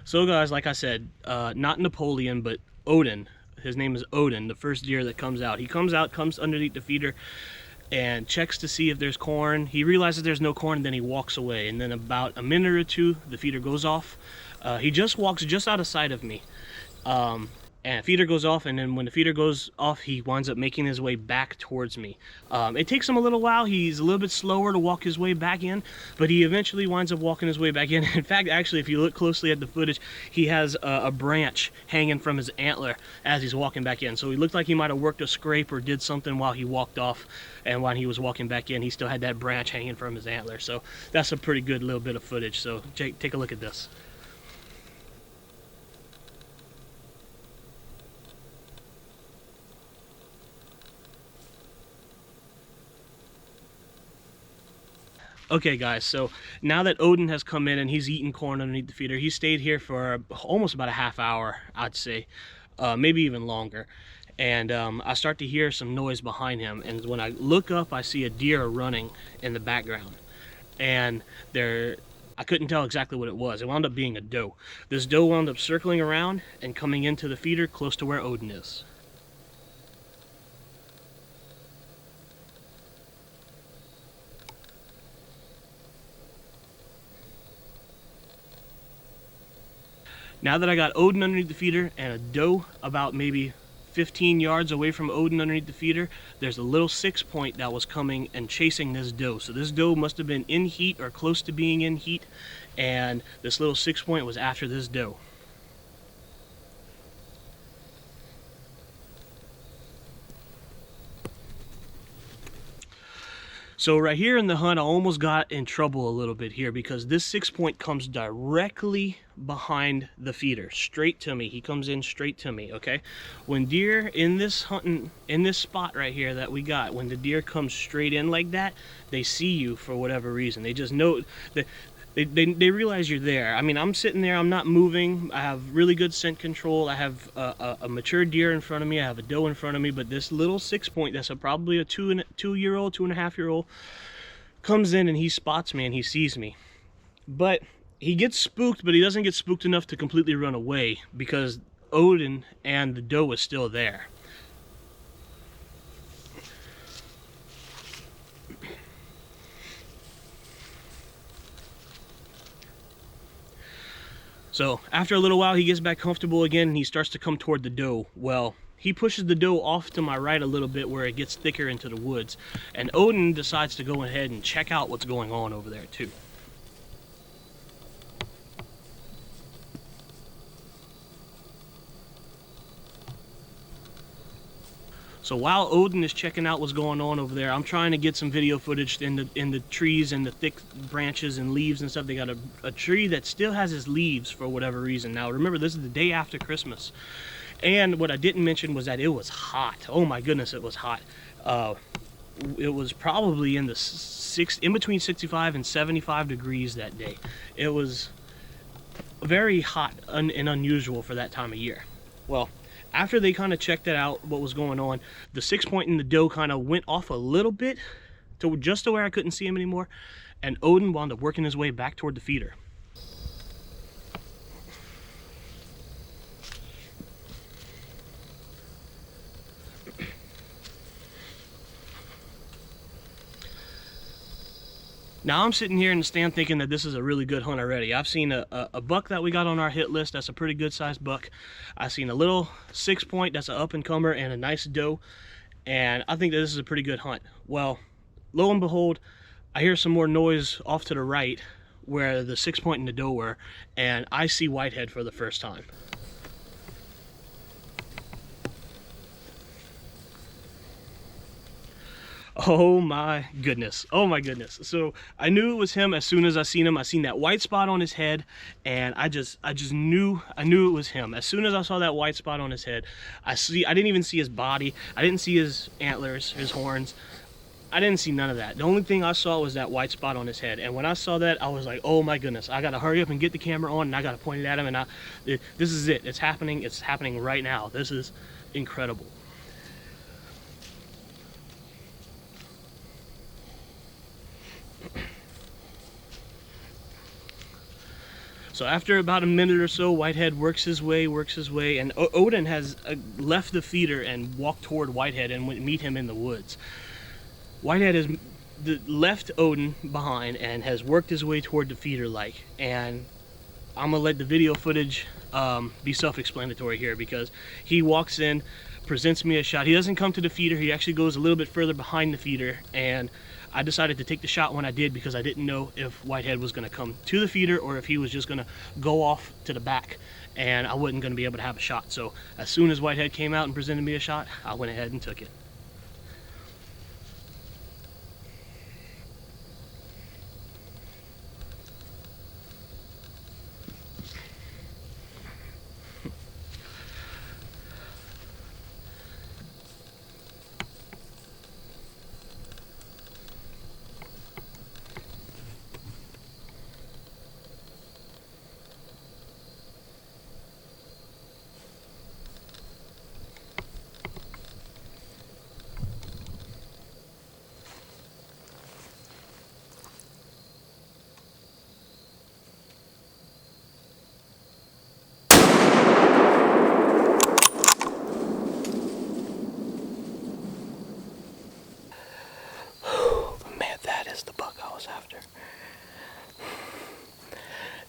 So guys, like I said, not Napoleon, but Odin. His name is Odin, the first deer that comes out. He comes out, comes underneath the feeder, and checks to see if there's corn. He realizes there's no corn, and then he walks away. And then about a minute or two, the feeder goes off. He just walks just out of sight of me. And feeder goes off, and then when the feeder goes off, he winds up making his way back towards me. It takes him a little while. He's a little bit slower to walk his way back in, but he eventually winds up walking his way back in. In fact, actually, if you look closely at the footage, he has a branch hanging from his antler as he's walking back in. So he looked like he might have worked a scrape or did something while he walked off, and while he was walking back in, he still had that branch hanging from his antler. So that's a pretty good little bit of footage. So Jake, take a look at this. Okay guys, so now that Odin has come in and he's eating corn underneath the feeder, he stayed here for almost about a half hour, I'd say, maybe even longer. And I start to hear some noise behind him, and when I look up, I see a deer running in the background. And I couldn't tell exactly what it was. It wound up being a doe. This doe wound up circling around and coming into the feeder close to where Odin is. Now that I got Odin underneath the feeder and a doe about maybe 15 yards away from Odin underneath the feeder, there's a little 6-point that was coming and chasing this doe. So this doe must have been in heat or close to being in heat, and this little 6-point was after this doe. So right here in the hunt, I almost got in trouble a little bit here because this 6-point comes directly behind the feeder, straight to me. He comes in straight to me, okay? When deer in this hunting, in this spot right here that we got, when the deer comes straight in like that, they see you for whatever reason. They just know that they realize you're there. I mean, I'm sitting there, I'm not moving. I have really good scent control. I have a mature deer in front of me. I have a doe in front of me, but this little 6-point, that's probably a 2-year-old, 2.5-year-old, comes in and he spots me and he sees me. But he gets spooked, but he doesn't get spooked enough to completely run away because Odin and the doe is still there. So after a little while, he gets back comfortable again and he starts to come toward the doe. Well, he pushes the doe off to my right a little bit where it gets thicker into the woods. And Odin decides to go ahead and check out what's going on over there too. So while Odin is checking out what's going on over there, I'm trying to get some video footage in the trees and the thick branches and leaves and stuff. They got a tree that still has its leaves for whatever reason. Now remember, this is the day after Christmas. And what I didn't mention was that it was hot. Oh my goodness, it was hot. It was probably in between 65 and 75 degrees that day. It was very hot and unusual for that time of year. Well, after they kind of checked it out, what was going on, the 6-point in the doe kind of went off a little bit to just to where I couldn't see him anymore, and Odin wound up working his way back toward the feeder. Now I'm sitting here in the stand thinking that this is a really good hunt already. I've seen a buck that we got on our hit list. That's a pretty good sized buck. I've seen a little 6-point that's an up and comer and a nice doe. And I think that this is a pretty good hunt. Well, lo and behold, I hear some more noise off to the right where the 6-point and the doe were, and I see whitehead for the first time. Oh my goodness. Oh my goodness. So I knew it was him as soon as I seen him. I seen that white spot on his head, and I just knew it was him. As soon as I saw that white spot on his head, I didn't even see his body. I didn't see his antlers, his horns. I didn't see none of that. The only thing I saw was that white spot on his head. And when I saw that, I was like, oh my goodness, I gotta hurry up and get the camera on, and I gotta point it at him, and this is it. It's happening right now. This is incredible. So after about a minute or so, Whitehead works his way, and Odin has left the feeder and walked toward Whitehead and went meet him in the woods. Whitehead has left Odin behind and has worked his way toward the feeder and I'm gonna let the video footage be self-explanatory here, because he walks in, presents me a shot. He doesn't come to the feeder, he actually goes a little bit further behind the feeder, and I decided to take the shot when I did because I didn't know if Whitehead was gonna come to the feeder or if he was just gonna go off to the back and I wasn't gonna be able to have a shot. So as soon as Whitehead came out and presented me a shot, I went ahead and took it. The buck I was after.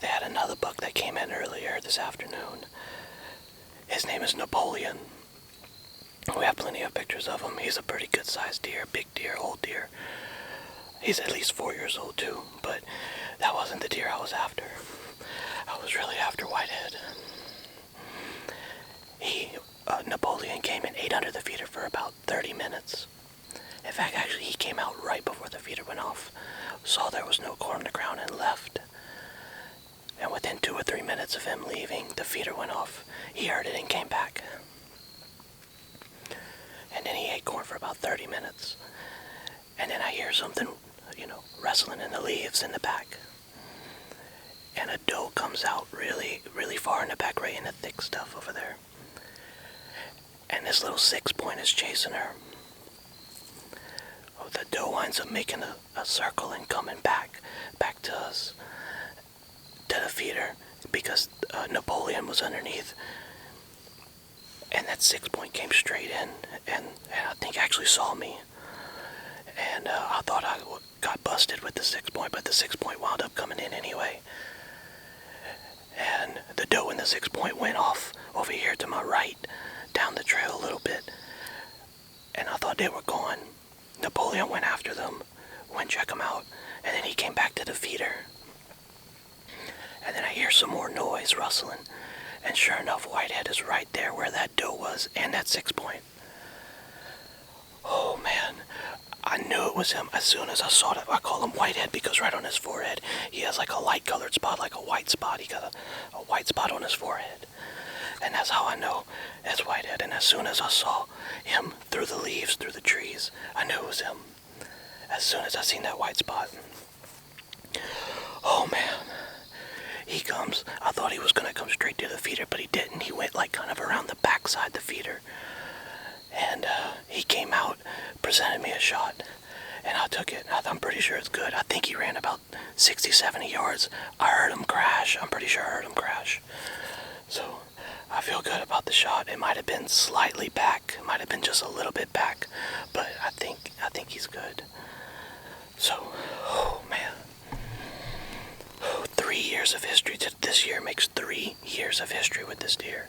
They had another buck that came in earlier this afternoon. His name is Napoleon. We have plenty of pictures of him. He's a pretty good sized deer, big deer, old deer. He's at least 4 years old too, but that wasn't the deer I was after. I was really after Whitehead. Napoleon came and ate under the feeder for about 30 minutes. In fact, actually, he came out right before the feeder went off, saw there was no corn on the ground, and left. And within 2 or 3 minutes of him leaving, the feeder went off. He heard it and came back. And then he ate corn for about 30 minutes. And then I hear something, rustling in the leaves in the back. And a doe comes out really, really far in the back, right in the thick stuff over there. And this little 6-point is chasing her. The doe winds up making a circle and coming back to us, to the feeder, because Napoleon was underneath. And that 6-point came straight in, and I think actually saw me. And I thought I got busted with the 6-point, but the 6-point wound up coming in anyway. And the doe and the 6-point went off over here to my right, down the trail a little bit. And I thought they were gone. Napoleon went after them, went check them out, and then he came back to the feeder. And then I hear some more noise rustling, and sure enough, Whitehead is right there where that doe was, and that 6-point. Oh man, I knew it was him as soon as I saw it. I call him Whitehead because right on his forehead, he has like a light colored spot, like a white spot. He got a white spot on his forehead. And that's how I know it's Whitehead. And as soon as I saw him through the leaves, through the trees, I knew it was him. As soon as I seen that white spot. Oh man. He comes. I thought he was going to come straight to the feeder, but he didn't. He went like kind of around the backside the feeder. And he came out, presented me a shot, and I took it. I'm pretty sure it's good. I think he ran about 60, 70 yards. I heard him crash. I'm pretty sure I heard him crash. So I feel good about the shot. It might have been slightly back. It might have been just a little bit back, but I think he's good. So, oh man. 3 years of history. This year makes 3 years of history with this deer.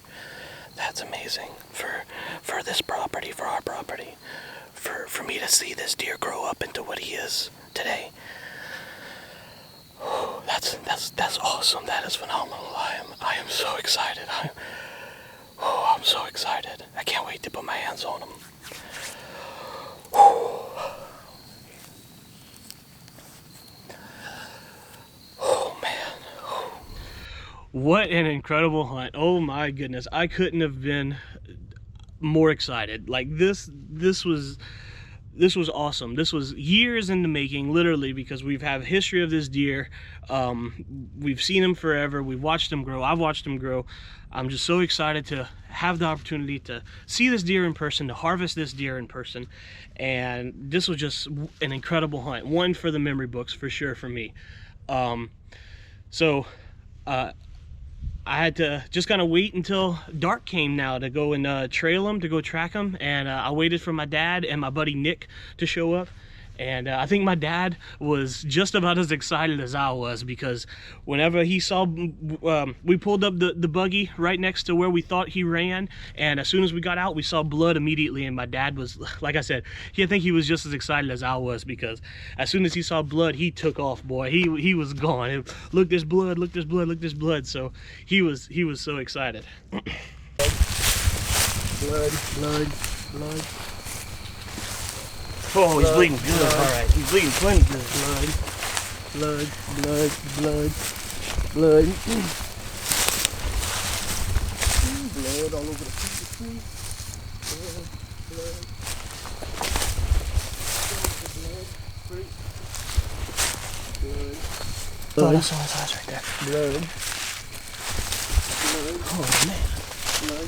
That's amazing for this property, for our property, for me to see this deer grow up into what he is today. Oh, that's awesome. That is phenomenal. I am so excited. I'm so excited. I can't wait to put my hands on him. What an incredible hunt. Oh my goodness. I couldn't have been more excited. Like this was awesome. This was years in the making, literally, because we've had a history of this deer. We've seen him forever. We've watched him grow. I've watched him grow. I'm just so excited to have the opportunity to see this deer in person, to harvest this deer in person. And this was just an incredible hunt. One for the memory books, for sure, for me. I had to just kind of wait until dark came now to go and trail them, to go track them. And I waited for my dad and my buddy Nick to show up. And I think my dad was just about as excited as I was, because whenever he saw, we pulled up the buggy right next to where we thought he ran, and as soon as we got out, we saw blood immediately. And my dad was, like I said, I think he was just as excited as I was, because as soon as he saw blood, he took off, boy. He was gone. Look, there's blood, look, there's blood, look, there's blood. So he was so excited. Blood, blood, blood. Oh, he's bleeding good. Blood. All right, he's bleeding plenty good. Blood, blood, blood, blood, blood. Blood all over the place. Blood, blood. Blood. Oh, that's all his eyes right there. Blood. Blood. Oh, man. Blood.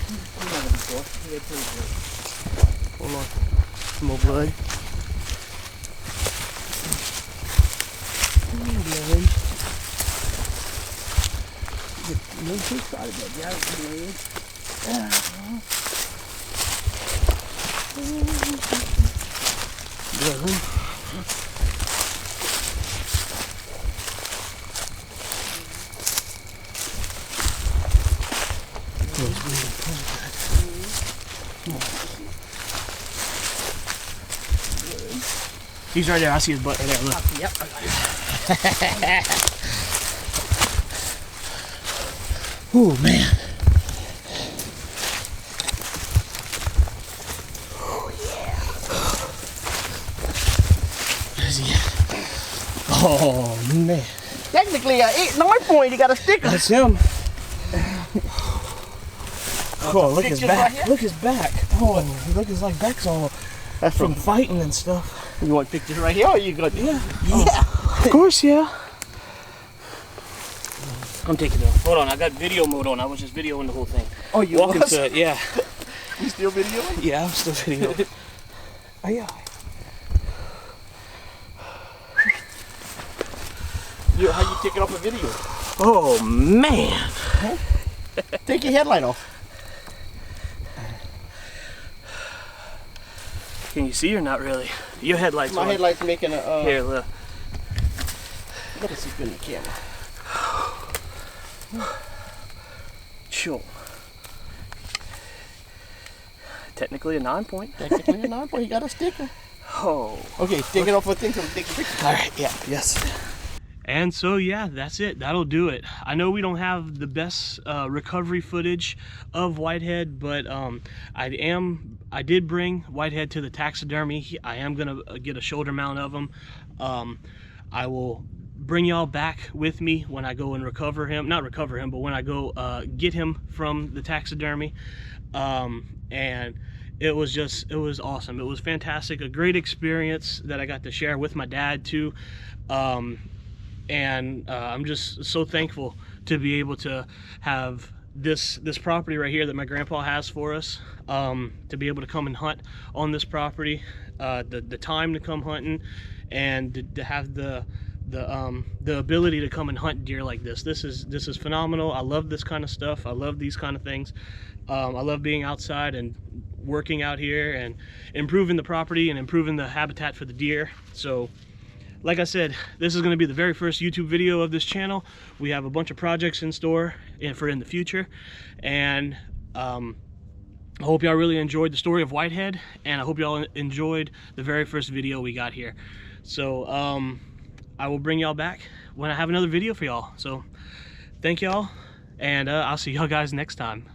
Hold on. Some more blood. Blood. No too excited about that. Blood. He's right there. I see his butt right there. Look. Yep, I got it. Oh, man. Oh, yeah. Where's he at? Oh, man. Technically, at 9-point, he got a sticker. That's him. Oh, look his Pictures back. right here? Look his back. Oh, look his like back's all That's from fighting and stuff. You want pictures right here, or you got? Yeah. Yeah. Of course, yeah. I'm taking it. Hold on, I got video mode on. I was just videoing the whole thing. Oh, you Walking was? to it, yeah. You still videoing? Yeah, I'm still videoing. Oh, yeah. How you taking off a video? Oh, man. Take your headlight off. Can you see or not really? Your headlights My on. headlight's making a. Here, look. Let us see in the camera. Sure. Technically a 9-point. Technically a 9-point. He got a sticker. Oh. Okay, take it off a thing so we take a picture. All right, yeah, yes. And so, yeah, that's it. That'll do it. I know we don't have the best recovery footage of Whitehead, but I did bring Whitehead to the taxidermy. I am gonna get a shoulder mount of him. I will bring y'all back with me when I go and recover him. Not recover him, but when I go get him from the taxidermy. And it was awesome. It was fantastic. A great experience that I got to share with my dad too. And I'm just so thankful to be able to have this property right here that my grandpa has for us, to be able to come and hunt on this property, the time to come hunting, and to have the ability to come and hunt deer like this. This is phenomenal. I love this kind of stuff. I love these kind of things. I love being outside and working out here and improving the property and improving the habitat for the deer. So like I said, this is going to be the very first YouTube video of this channel. We have a bunch of projects in store for in the future, and I hope y'all really enjoyed the story of Whitehead, and I hope y'all enjoyed the very first video we got here. So I will bring y'all back when I have another video for y'all. So thank y'all, and I'll see y'all guys next time.